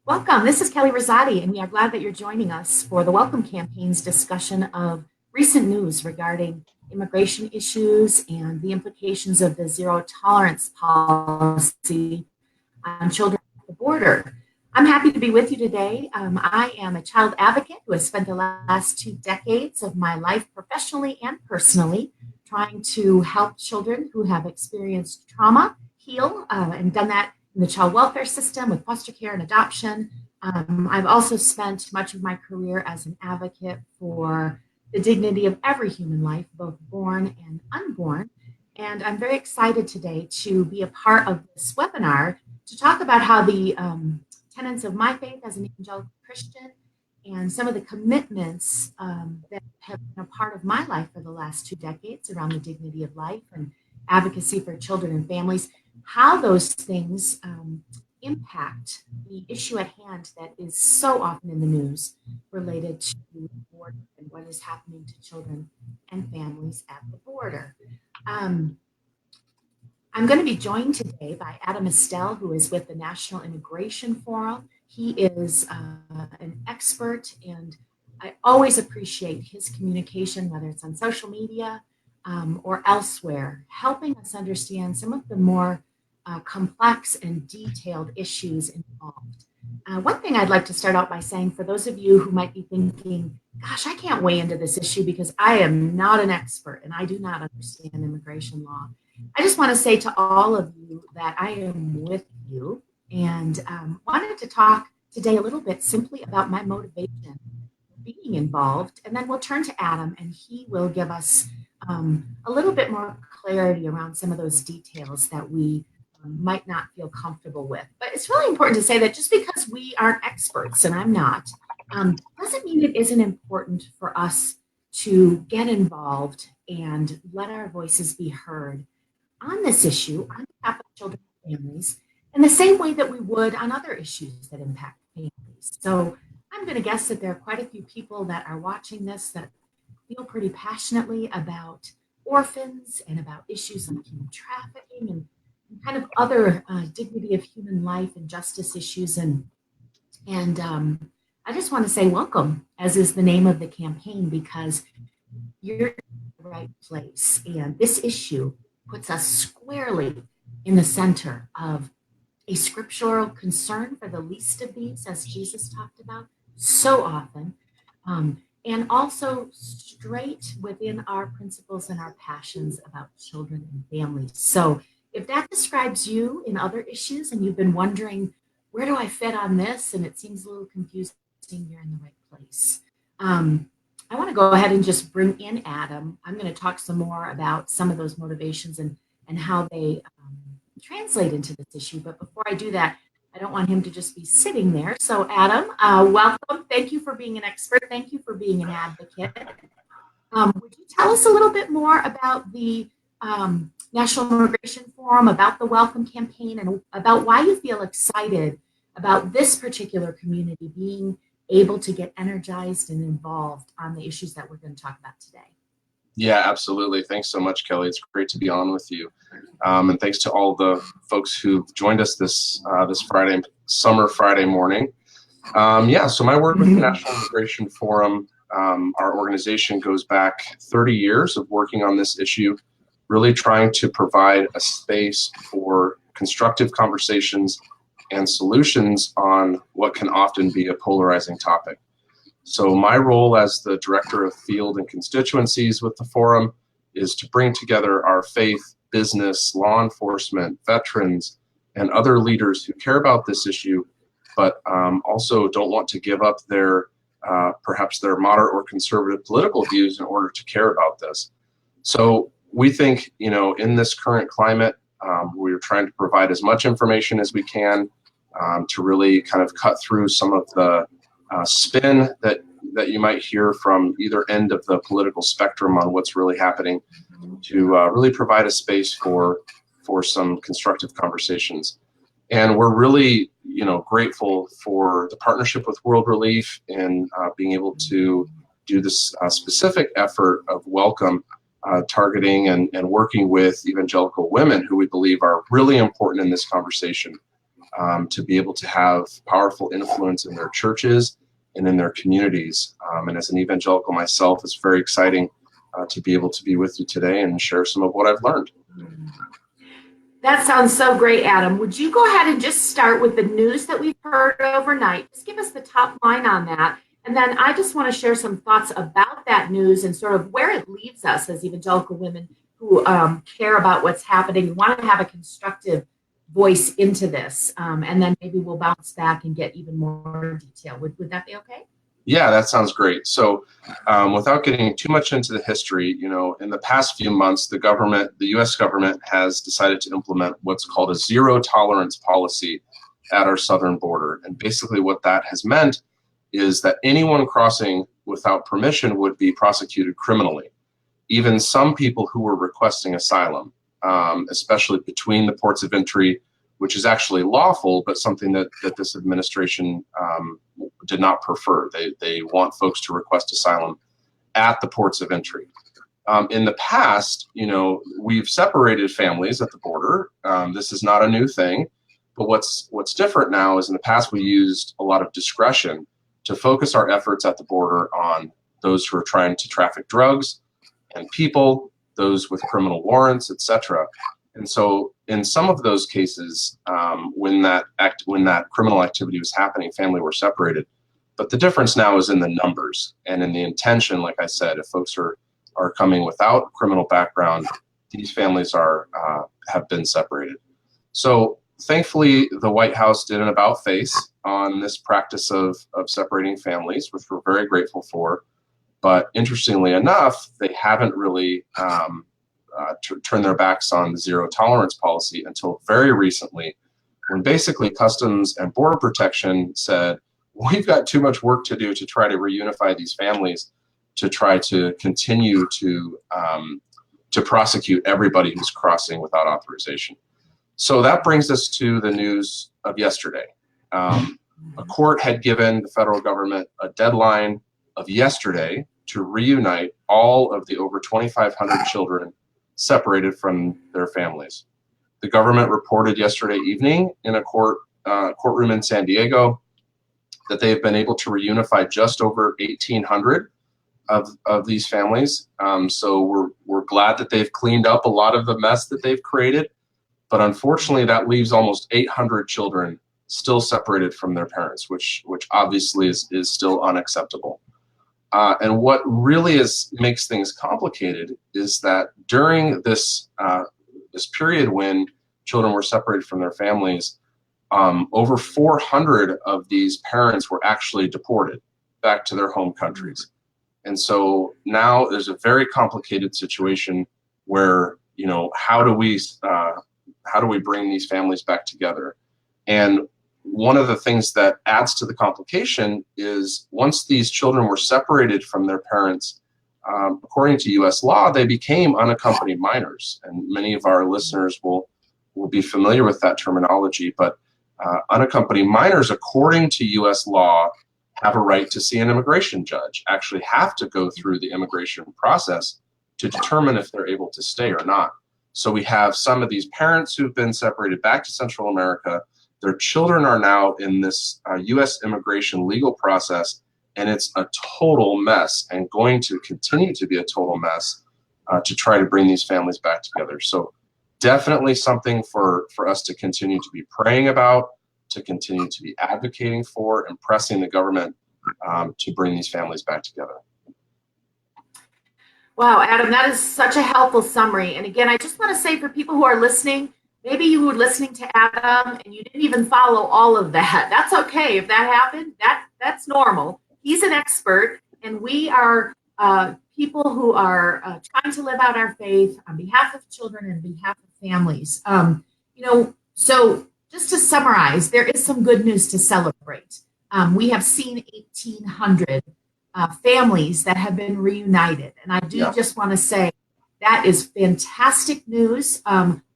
Welcome. This is Kelly Rosati, and we are glad that you're joining us for the Welcome Campaign's discussion of recent news regarding immigration issues and the implications of the zero tolerance policy on children at the border. I'm happy to be with you today. I am a child advocate who has spent the last 2 decades of my life professionally and personally trying to help children who have experienced trauma heal and done that in the child welfare system with foster care and adoption. I've also spent much of my career as an advocate for the dignity of every human life, both born and unborn. And I'm very excited today to be a part of this webinar to talk about how the tenets of my faith as an evangelical Christian and some of the commitments that have been a part of my life for the last 2 decades around the dignity of life and advocacy for children and families, how those things impact the issue at hand that is so often in the news related to the border and what is happening to children and families at the border. I'm going to be joined today by Adam Estle, who is with the National Immigration Forum. He is an expert, and I always appreciate his communication, whether it's on social media or elsewhere, helping us understand some of the more complex and detailed issues involved. One thing I'd like to start out by saying, for those of you who might be thinking, gosh, I can't weigh into this issue because I am not an expert and I do not understand immigration law. I just want to say to all of you that I am with you and wanted to talk today a little bit simply about my motivation being involved. And then we'll turn to Adam and he will give us a little bit more clarity around some of those details that we might not feel comfortable with. But it's really important to say that just because we aren't experts, and I'm not, doesn't mean it isn't important for us to get involved and let our voices be heard on this issue, on behalf of children and families, in the same way that we would on other issues that impact families. So I'm going to guess that there are quite a few people that are watching this that feel pretty passionately about orphans and about issues like human trafficking and kind of other dignity of human life and justice issues. And I just want to say welcome, as is the name of the campaign, because you're in the right place. And this issue puts us squarely in the center of a scriptural concern for the least of these, as Jesus talked about so often, and also straight within our principles and our passions about children and families. So if that describes you in other issues and you've been wondering, where do I fit on this? And it seems a little confusing, you're in the right place. I want to go ahead and just bring in Adam. I'm going to talk some more about some of those motivations and how they translate into this issue. But before I do that, I don't want him to just be sitting there. So Adam, welcome. Thank you for being an expert. Thank you for being an advocate. Would you tell us a little bit more about the National Immigration Forum, about the Welcome Campaign, and about why you feel excited about this particular community being able to get energized and involved on the issues that we're going to talk about today? Yeah, absolutely. Thanks so much, Kelly. It's great to be on with you. And thanks to all the folks who've joined us this Friday, summer Friday morning. So my work with the National Immigration Forum, our organization goes back 30 years of working on this issue, really trying to provide a space for constructive conversations and solutions on what can often be a polarizing topic. So my role as the director of field and constituencies with the forum is to bring together our faith, business, law enforcement, veterans, and other leaders who care about this issue, but also don't want to give up their perhaps their moderate or conservative political views in order to care about this. So we think, in this current climate, we're trying to provide as much information as we can to really kind of cut through some of the spin that you might hear from either end of the political spectrum on what's really happening, to really provide a space for some constructive conversations. And we're really, grateful for the partnership with World Relief and being able to do this specific effort of welcome, targeting and working with evangelical women who we believe are really important in this conversation. to be able to have powerful influence in their churches and in their communities. And as an evangelical myself, it's very exciting to be able to be with you today and share some of what I've learned. That sounds so great, Adam. Would you go ahead and just start with the news that we've heard overnight? Just give us the top line on that. And then I just want to share some thoughts about that news and sort of where it leaves us as evangelical women who care about what's happening and want to have a constructive voice into this. And then maybe we'll bounce back and get even more detail. Would that be okay? Yeah, that sounds great. So without getting too much into the history, in the past few months, the U.S. government has decided to implement what's called a zero tolerance policy at our southern border. And basically what that has meant is that anyone crossing without permission would be prosecuted criminally. Even some people who were requesting asylum, especially between the ports of entry, which is actually lawful, but something that this administration did not prefer. They want folks to request asylum at the ports of entry. In the past, we've separated families at the border. This is not a new thing, but what's different now is in the past we used a lot of discretion to focus our efforts at the border on those who are trying to traffic drugs and people, those with criminal warrants, etc. And so in some of those cases, when that criminal activity was happening, family were separated. But the difference now is in the numbers and in the intention. Like I said, if folks are coming without criminal background, these families have been separated. So thankfully, the White House did an about face on this practice of separating families, which we're very grateful for. But interestingly enough, they haven't really turn their backs on the zero tolerance policy until very recently, when basically Customs and Border Protection said, we've got too much work to do to try to reunify these families, to try to continue to prosecute everybody who's crossing without authorization. So that brings us to the news of yesterday. A court had given the federal government a deadline of yesterday to reunite all of the over 2,500 children separated from their families. The government reported yesterday evening in a courtroom in San Diego that they've been able to reunify just over 1,800 of these families. So we're glad that they've cleaned up a lot of the mess that they've created, but unfortunately that leaves almost 800 children still separated from their parents, which obviously is still unacceptable. And what really makes things complicated is that during this period when children were separated from their families, over 400 of these parents were actually deported back to their home countries. And so now there's a very complicated situation where, how do we bring these families back together? And one of the things that adds to the complication is once these children were separated from their parents, according to U.S. law, they became unaccompanied minors. And many of our listeners will be familiar with that terminology. But unaccompanied minors, according to U.S. law, have a right to see an immigration judge, actually have to go through the immigration process to determine if they're able to stay or not. So we have some of these parents who've been separated back to Central America. Their children are now in this U.S. immigration legal process, and it's a total mess and going to continue to be a total mess to try to bring these families back together. So definitely something for us to continue to be praying about, to continue to be advocating for, and pressing the government to bring these families back together. Wow, Adam, that is such a helpful summary. And again, I just want to say for people who are listening, maybe you were listening to Adam and you didn't even follow all of that. That's okay. If that happened, that's normal. He's an expert, and we are people who are trying to live out our faith on behalf of children and behalf of families. So just to summarize, there is some good news to celebrate. We have seen 1,800 families that have been reunited. And I do just want to say that is fantastic news.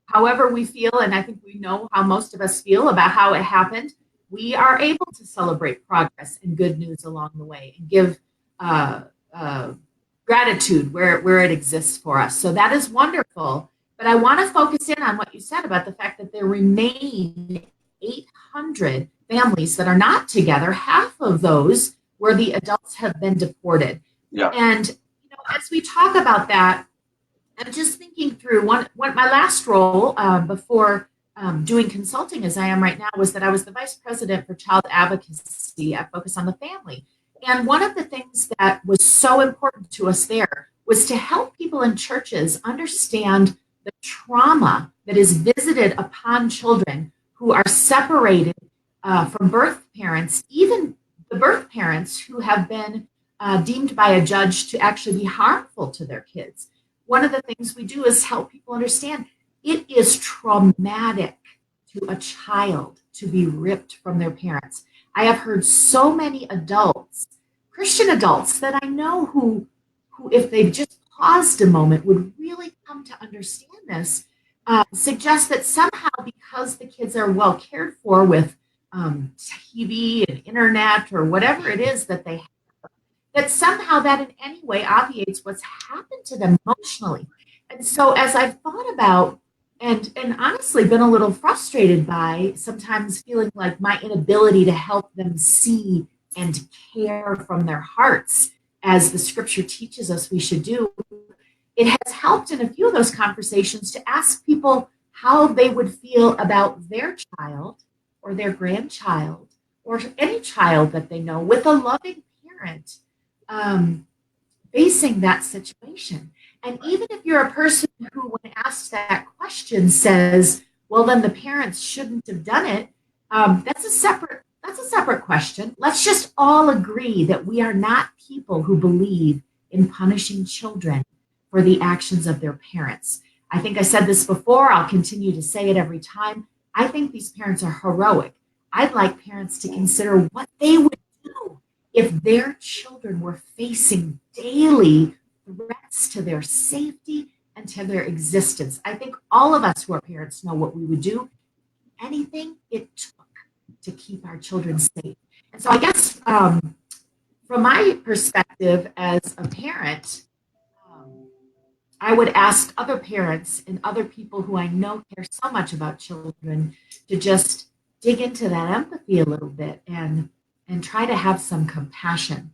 However we feel, and I think we know how most of us feel about how it happened, we are able to celebrate progress and good news along the way and give gratitude where it exists for us. So that is wonderful. But I want to focus in on what you said about the fact that there remain 800 families that are not together, half of those where the adults have been deported. Yeah. And as we talk about that, I'm just thinking through one my last role before doing consulting as I am right now was that I was the vice president for child advocacy at Focus on the Family. And one of the things that was so important to us there was to help people in churches understand the trauma that is visited upon children who are separated from birth parents, even the birth parents who have been deemed by a judge to actually be harmful to their kids. One of the things we do is help people understand it is traumatic to a child to be ripped from their parents. I have heard so many adults, Christian adults that I know who if they just paused a moment would really come to understand this, suggest that somehow because the kids are well cared for with TV and internet or whatever it is that they have, that somehow that in any way obviates what's happened to them emotionally. And so as I've thought about and honestly been a little frustrated by sometimes feeling like my inability to help them see and care from their hearts as the scripture teaches us we should do, it has helped in a few of those conversations to ask people how they would feel about their child or their grandchild or any child that they know with a loving parent facing that situation. And even if you're a person who, when asked that question, says, "Well, then the parents shouldn't have done it," that's a separate question. Let's just all agree that we are not people who believe in punishing children for the actions of their parents. I think I said this before. I'll continue to say it every time. I think these parents are heroic. I'd like parents to consider what they would do if their children were facing daily threats to their safety and to their existence. I think all of us who are parents know what we would do, anything it took to keep our children safe. And so I guess from my perspective as a parent, I would ask other parents and other people who I know care so much about children to just dig into that empathy a little bit and try to have some compassion.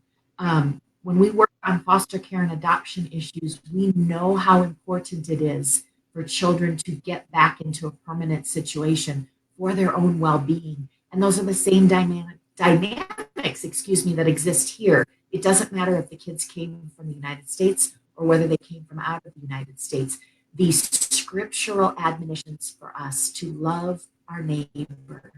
When we work on foster care and adoption issues, we know how important it is for children to get back into a permanent situation for their own well-being. And those are the same dynamics, that exist here. It doesn't matter if the kids came from the United States or whether they came from out of the United States. These scriptural admonitions for us to love our neighbor,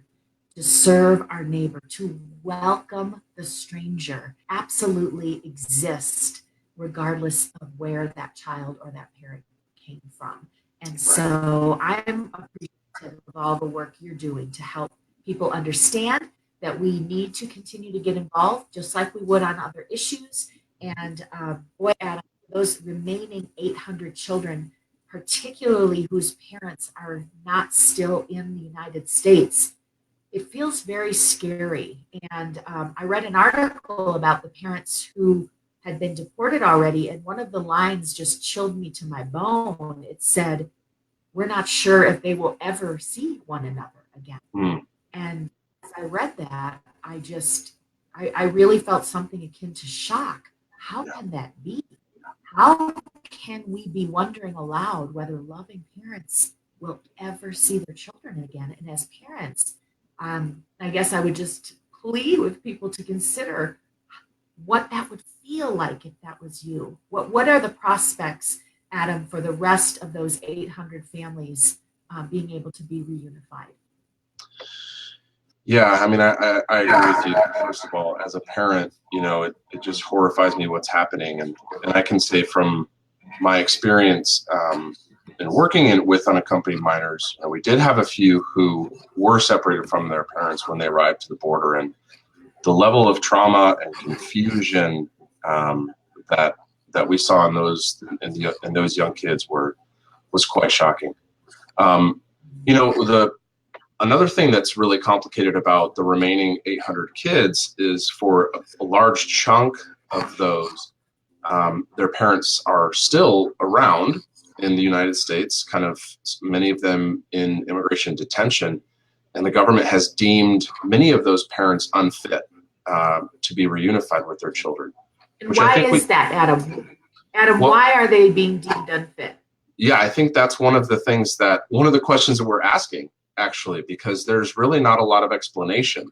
to serve our neighbor, to welcome the stranger absolutely exist regardless of where that child or that parent came from. And so I'm appreciative of all the work you're doing to help people understand that we need to continue to get involved just like we would on other issues. And boy, Adam, those remaining 800 children, particularly whose parents are not still in the United States, it feels very scary. And I read an article about the parents who had been deported already, and one of the lines just chilled me to my bone. It said, "We're not sure if they will ever see one another again." Mm. And as I read that, I really felt something akin to shock. How can that be? How can we be wondering aloud whether loving parents will ever see their children again? And as parents, I guess I would just plead with people to consider what that would feel like if that was you. What are the prospects, Adam, for the rest of those 800 families being able to be reunified? Yeah, I mean, I agree with you. First of all, as a parent, it just horrifies me what's happening. And I can say from my experience in working with unaccompanied minors, we did have a few who were separated from their parents when they arrived to the border. And the level of trauma and confusion that we saw in those young kids was quite shocking. Another thing that's really complicated about the remaining 800 kids is for a large chunk of those, their parents are still around in the United States, kind of many of them in immigration detention. and the government has deemed many of those parents unfit to be reunified with their children. And why is that, Adam? Adam, well, why are they being deemed unfit? Yeah, I think that's one of the questions that we're asking, actually, because there's really not a lot of explanation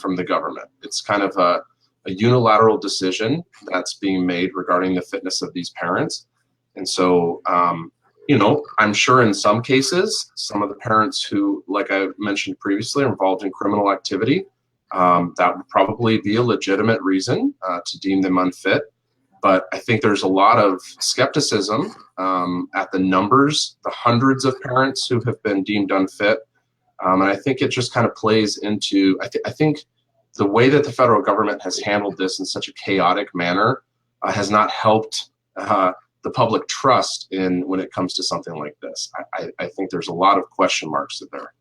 from the government. It's kind of a unilateral decision that's being made regarding the fitness of these parents. And so, I'm sure in some cases, some of the parents who, like I mentioned previously, are involved in criminal activity, that would probably be a legitimate reason to deem them unfit. But I think there's a lot of skepticism at the numbers, the hundreds of parents who have been deemed unfit. And I think it just kind of plays into, I think the way that the federal government has handled this in such a chaotic manner has not helped the public trust in when it comes to something like this. I think there's a lot of question marks there.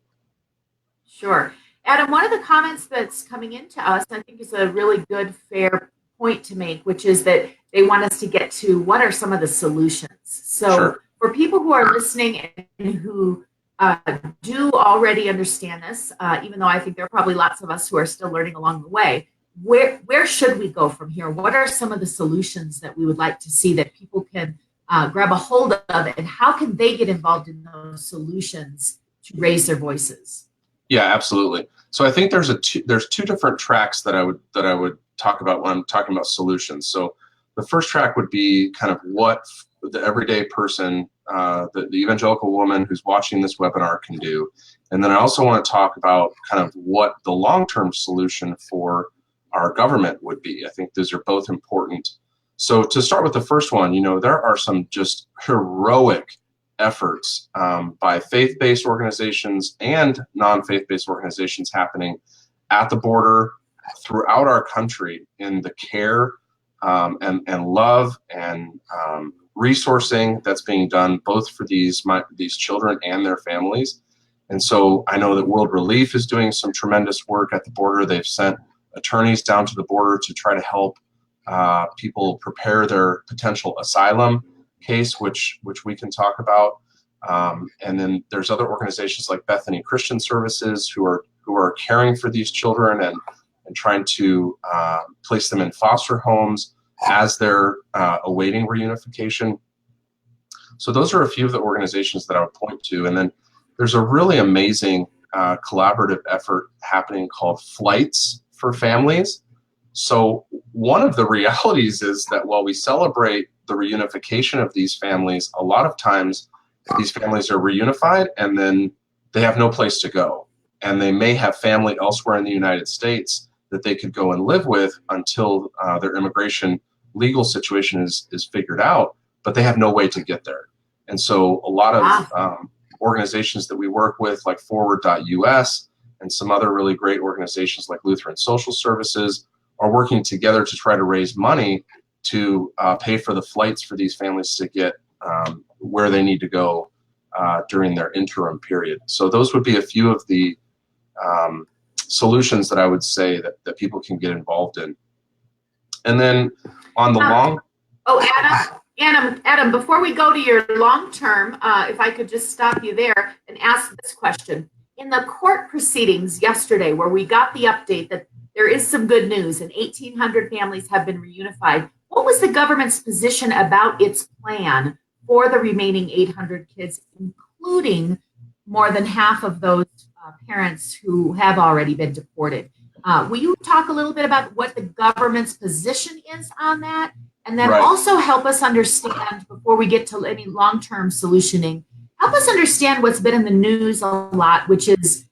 Sure. Adam, one of the comments that's coming into us, I think, is a really good, fair point to make, which is that they want us to get to what are some of the solutions. So sure. For people who are listening and who do already understand this, even though I think there are probably lots of us who are still learning along the way, where should we go from here? What are some of the solutions that we would like to see that people can grab a hold of, and how can they get involved in those solutions to raise their voices? Yeah, absolutely. So I think there's two different tracks that I would talk about when I'm talking about solutions. So the first track would be kind of what the everyday person, the evangelical woman who's watching this webinar can do. And then I also want to talk about kind of what the long-term solution for our government would be. I think those are both important. So to start with the first one, there are some just heroic efforts by faith-based organizations and non-faith-based organizations happening at the border throughout our country in the care and love and resourcing that's being done both for these children and their families. And so I know that World Relief is doing some tremendous work at the border. They've sent attorneys down to the border to try to help people prepare their potential asylum case, which we can talk about. And then there's other organizations like Bethany Christian Services who are caring for these children and trying to place them in foster homes as they're awaiting reunification. So those are a few of the organizations that I would point to. And then there's a really amazing collaborative effort happening called Flights for Families. So one of the realities is that while we celebrate the reunification of these families, a lot of times these families are reunified and then they have no place to go. And they may have family elsewhere in the United States that they could go and live with until their immigration legal situation is figured out, but they have no way to get there. And so a lot of organizations that we work with, like Forward.us and some other really great organizations like Lutheran Social Services, are working together to try to raise money to pay for the flights for these families to get where they need to go during their interim period. So those would be a few of the solutions that I would say that people can get involved in. And then on the long... Oh, Adam, before we go to your long term, if I could just stop you there and ask this question. In the court proceedings yesterday, where we got the update that there is some good news and 1,800 families have been reunified, what was the government's position about its plan for the remaining 800 kids, including more than half of those parents who have already been deported? Will you talk a little bit about what the government's position is on that? And then also help us understand, before we get to any long-term solutioning, help us understand what's been in the news a lot, which is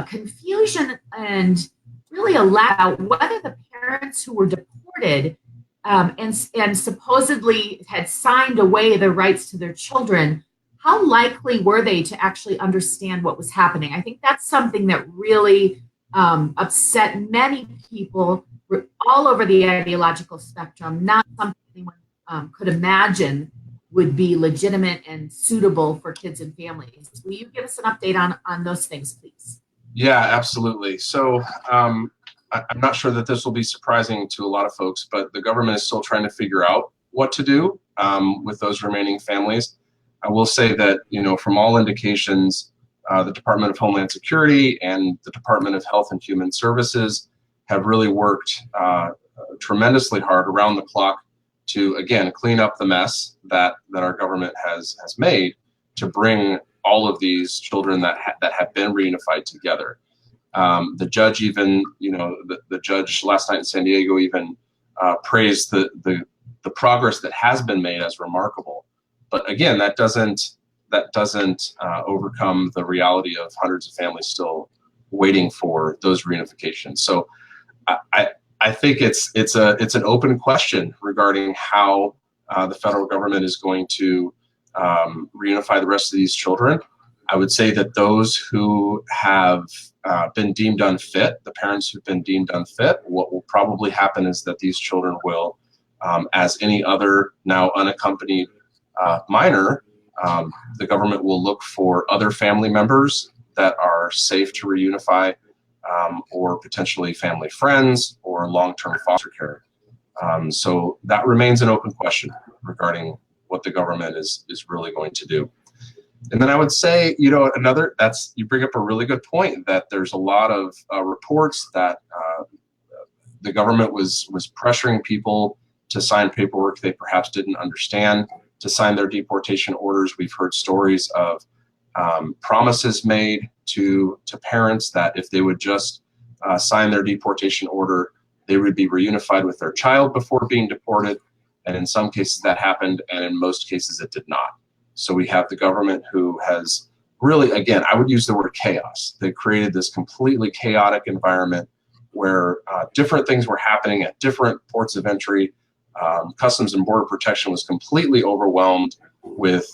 confusion and really a lack of whether the parents who were deported and supposedly had signed away their rights to their children, how likely were they to actually understand what was happening? I think that's something that really upset many people all over the ideological spectrum, not something anyone could imagine would be legitimate and suitable for kids and families. Will you give us an update on those things, please? Yeah, absolutely. So I'm not sure that this will be surprising to a lot of folks, but the government is still trying to figure out what to do with those remaining families. I will say that, from all indications, the Department of Homeland Security and the Department of Health and Human Services have really worked tremendously hard around the clock to, again, clean up the mess that our government has made to bring all of these children that have been reunified together. The judge even, the judge last night in San Diego even praised the progress that has been made as remarkable. But again, that doesn't overcome the reality of hundreds of families still waiting for those reunifications. So I think it's an open question regarding how the federal government is going to reunify the rest of these children. I would say that those who have been deemed unfit, the parents who've been deemed unfit, what will probably happen is that these children will, as any other now unaccompanied minor, the government will look for other family members that are safe to reunify, or potentially family friends or long-term foster care. So that remains an open question regarding what the government is really going to do. And then I would say, you bring up a really good point that there's a lot of reports that the government was pressuring people to sign paperwork they perhaps didn't understand, to sign their deportation orders. We've heard stories of promises made to parents that if they would just sign their deportation order, they would be reunified with their child before being deported. And in some cases that happened, and in most cases it did not. So we have the government who has really, again, I would use the word chaos. They created this completely chaotic environment where different things were happening at different ports of entry. Customs and Border Protection was completely overwhelmed with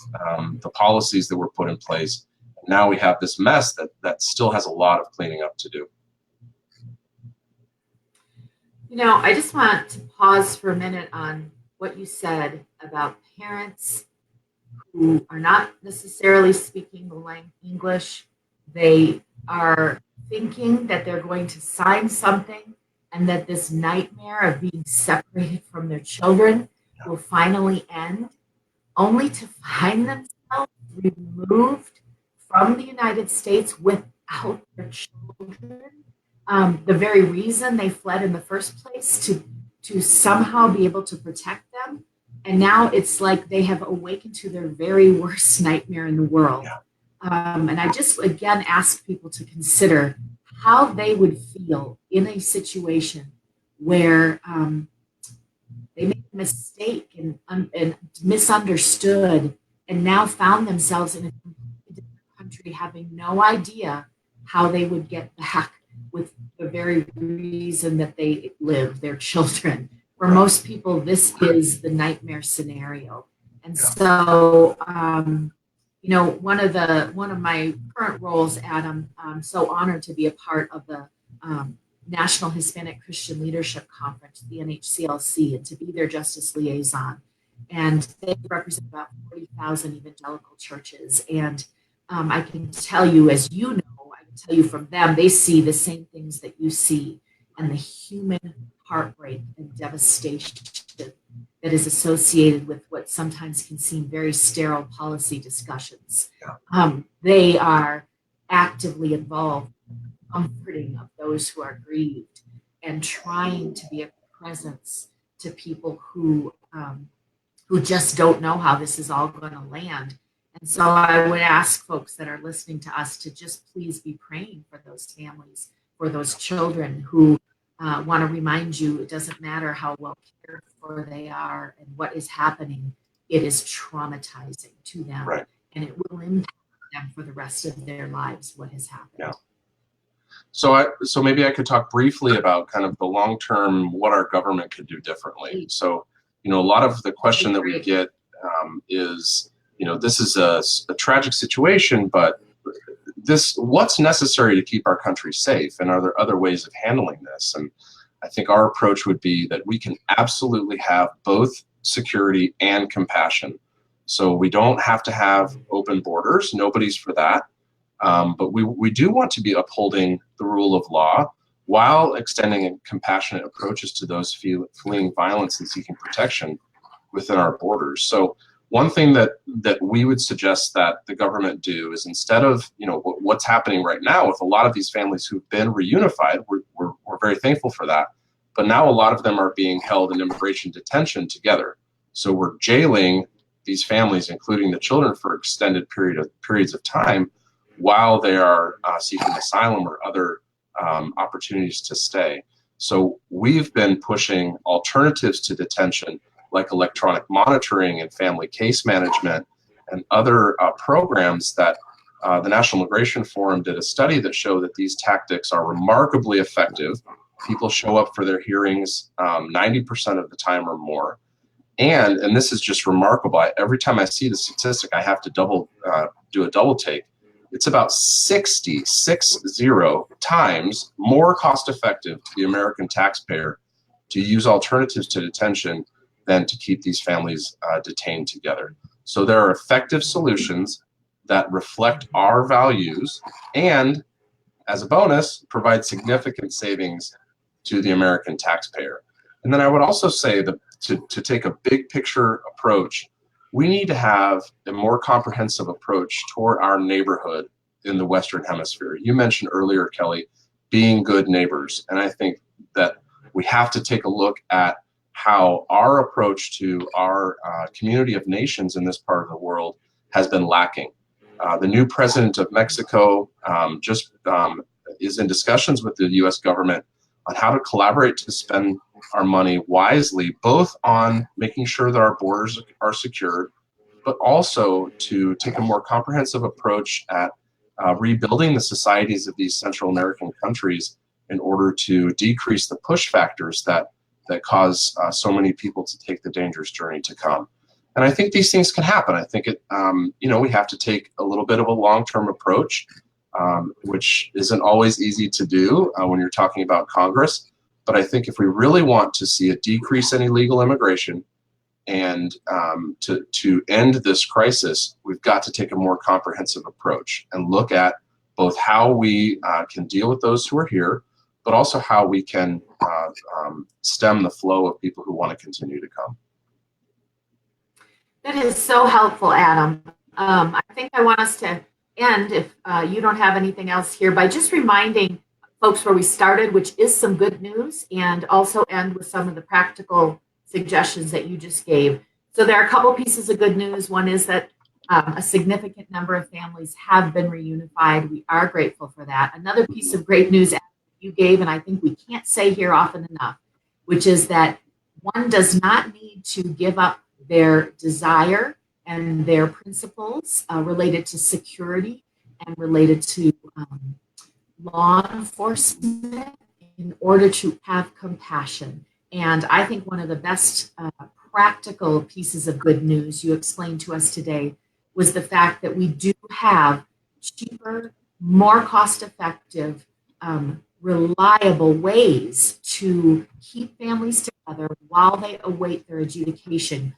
the policies that were put in place. Now we have this mess that still has a lot of cleaning up to do. I just want to pause for a minute on what you said about parents who are not necessarily speaking the language English. They are thinking that they're going to sign something and that this nightmare of being separated from their children will finally end, only to find themselves removed from the United States without their children. The very reason they fled in the first place, to somehow be able to protect them. And now it's like they have awakened to their very worst nightmare in the world. And I just, again, ask people to consider how they would feel in a situation where they made a mistake and misunderstood, and now found themselves in a completely different country, having no idea how they would get back with the very reason that they live, their children. For most people, this is the nightmare scenario. And so, one of my current roles, Adam, I'm so honored to be a part of the National Hispanic Christian Leadership Conference, the NHCLC, and to be their justice liaison. And they represent about 40,000 evangelical churches. And I can tell you, as you know, I can tell you from them, they see the same things that you see, and the human heartbreak and devastation that is associated with what sometimes can seem very sterile policy discussions. They are actively involved in comforting of those who are grieved and trying to be a presence to people who just don't know how this is all going to land. And so I would ask folks that are listening to us to just please be praying for those families, for those children who want to remind you it doesn't matter how well cared for they are and what is happening. It is traumatizing to them, right, and it will impact them for the rest of their lives, what has happened. Yeah. So maybe I could talk briefly about kind of the long-term, what our government could do differently. So, a lot of the question that we get is, this is a tragic situation, but what's necessary to keep our country safe, and are there other ways of handling this? And I think our approach would be that we can absolutely have both security and compassion. So we don't have to have open borders. Nobody's for that. But we do want to be upholding the rule of law while extending compassionate approaches to those fleeing violence and seeking protection within our borders. So one thing that we would suggest that the government do is, instead of, what's happening right now with a lot of these families who've been reunified, we're very thankful for that, but now a lot of them are being held in immigration detention together. So we're jailing these families, including the children, for extended periods of time while they are seeking asylum or other opportunities to stay. So we've been pushing alternatives to detention, like electronic monitoring and family case management and other programs that the National Immigration Forum did a study that showed that these tactics are remarkably effective. People show up for their hearings 90% of the time or more. And this is just remarkable. Every time I see the statistic, I have to do a double take. It's about 60 times more cost effective to the American taxpayer to use alternatives to detention than to keep these families detained together. So there are effective solutions that reflect our values and, as a bonus, provide significant savings to the American taxpayer. And then I would also say that to take a big picture approach, we need to have a more comprehensive approach toward our neighborhood in the Western Hemisphere. You mentioned earlier, Kelly, being good neighbors. And I think that we have to take a look at how our approach to our community of nations in this part of the world has been lacking. The new president of Mexico just is in discussions with the U.S. government on how to collaborate to spend our money wisely, both on making sure that our borders are secured, but also to take a more comprehensive approach at rebuilding the societies of these Central American countries in order to decrease the push factors that cause so many people to take the dangerous journey to come. And I think these things can happen. I think we have to take a little bit of a long-term approach, which isn't always easy to do when you're talking about Congress. But I think if we really want to see a decrease in illegal immigration and to end this crisis, we've got to take a more comprehensive approach and look at both how we can deal with those who are here, but also how we can stem the flow of people who want to continue to come. That is so helpful, Adam. I think I want us to end, if you don't have anything else here, by just reminding folks where we started, which is some good news, and also end with some of the practical suggestions that you just gave. So there are a couple pieces of good news. One is that a significant number of families have been reunified. We are grateful for that. Another piece of great news you gave, and I think we can't say here often enough, which is that one does not need to give up their desire and their principles related to security and related to law enforcement in order to have compassion. And I think one of the best practical pieces of good news you explained to us today was the fact that we do have cheaper, more cost-effective, reliable ways to keep families together while they await their adjudication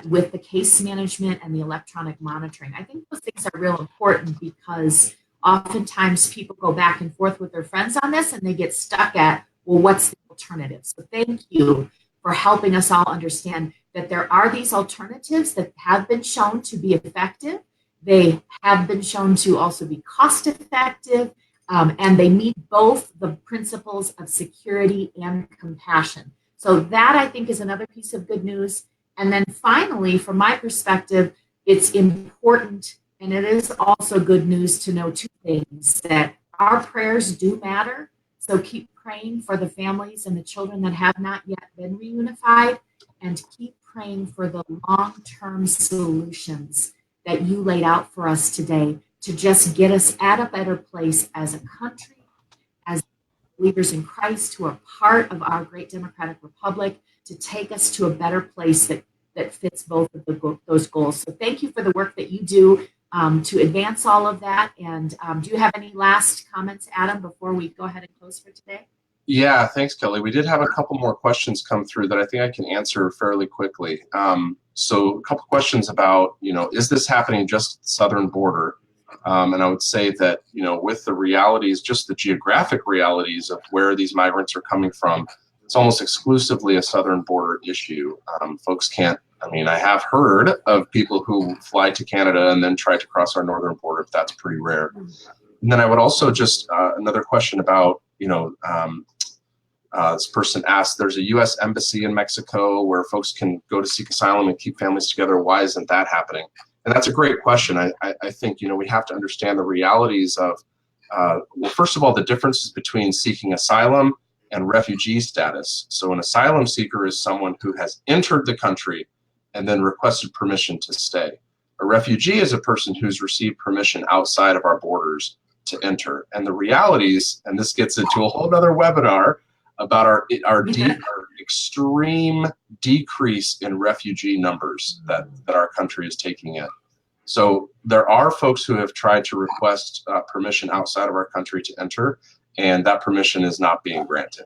with the case management and the electronic monitoring. I think those things are real important because oftentimes people go back and forth with their friends on this and they get stuck at, well, what's the alternative? So thank you for helping us all understand that there are these alternatives that have been shown to be effective. They have been shown to also be cost effective, and they meet both the principles of security and compassion. So that, I think, is another piece of good news. And then finally, from my perspective, it's important, and it is also good news to know two things: that our prayers do matter. So keep praying for the families and the children that have not yet been reunified, and keep praying for the long-term solutions that you laid out for us today to just get us at a better place as a country, as believers in Christ who are part of our great democratic republic, to take us to a better place that fits both of those goals. So thank you for the work that you do to advance all of that. And do you have any last comments, Adam, before we go ahead and close for today? Yeah, thanks, Kelly. We did have a couple more questions come through that I think I can answer fairly quickly. So a couple questions about, is this happening just at the southern border? And I would say that, with the realities, just the geographic realities of where these migrants are coming from, it's almost exclusively a southern border issue. Folks can't I mean, I have heard of people who fly to Canada and then try to cross our northern border, but that's pretty rare. And then I would also just, another question about, this person asked, there's a U.S. embassy in Mexico where folks can go to seek asylum and keep families together. Why isn't that happening? And that's a great question. I think, we have to understand the realities of, well, first of all, the differences between seeking asylum and refugee status. So an asylum seeker is someone who has entered the country and then requested permission to stay. A refugee is a person who's received permission outside of our borders to enter. And the realities, and this gets into a whole other webinar about our extreme decrease in refugee numbers that our country is taking in. So there are folks who have tried to request permission outside of our country to enter, and that permission is not being granted,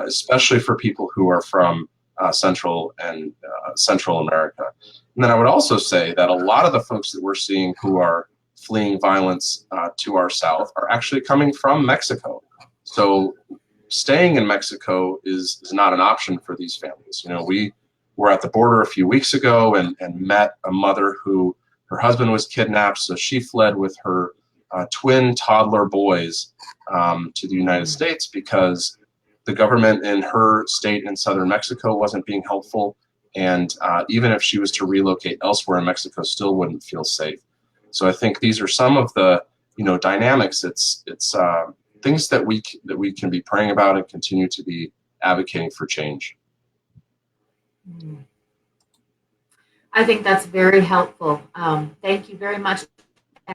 especially for people who are from Central America. And then I would also say that a lot of the folks that we're seeing who are fleeing violence to our south are actually coming from Mexico. So staying in Mexico is not an option for these families. We were at the border a few weeks ago and met a mother who her husband was kidnapped, so she fled with her twin toddler boys to the United States because the government in her state in southern Mexico wasn't being helpful, and even if she was to relocate elsewhere in Mexico, still wouldn't feel safe. So I think these are some of the dynamics. It's things that we can be praying about and continue to be advocating for change. I think that's very helpful. Thank you very much,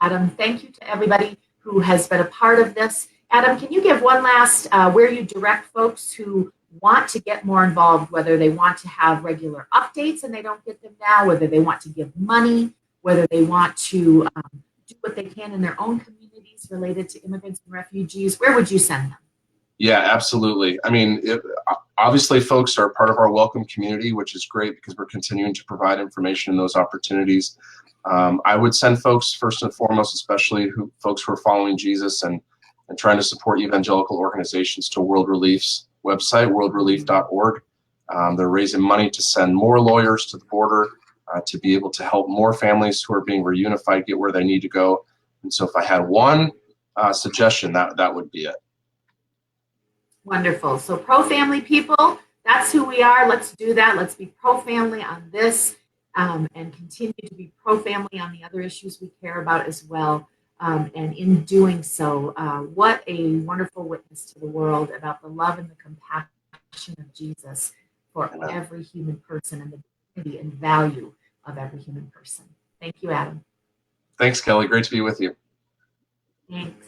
Adam. Thank you to everybody who has been a part of this. Adam, can you give one last where you direct folks who want to get more involved, whether they want to have regular updates and they don't get them now, whether they want to give money, whether they want to do what they can in their own communities related to immigrants and refugees? Where would you send them? Yeah, absolutely. I mean, obviously folks are part of our welcome community, which is great because we're continuing to provide information in those opportunities. I would send folks first and foremost, especially folks who are following Jesus and trying to support evangelical organizations, to World Relief's website, worldrelief.org. They're raising money to send more lawyers to the border, to be able to help more families who are being reunified get where they need to go. And so if I had one suggestion, that would be it. Wonderful. So pro-family people, that's who we are. Let's do that. Let's be pro-family on this and continue to be pro-family on the other issues we care about as well. And in doing so, what a wonderful witness to the world about the love and the compassion of Jesus for every human person and the dignity and value of every human person. Thank you, Adam. Thanks, Kelly. Great to be with you. Thanks.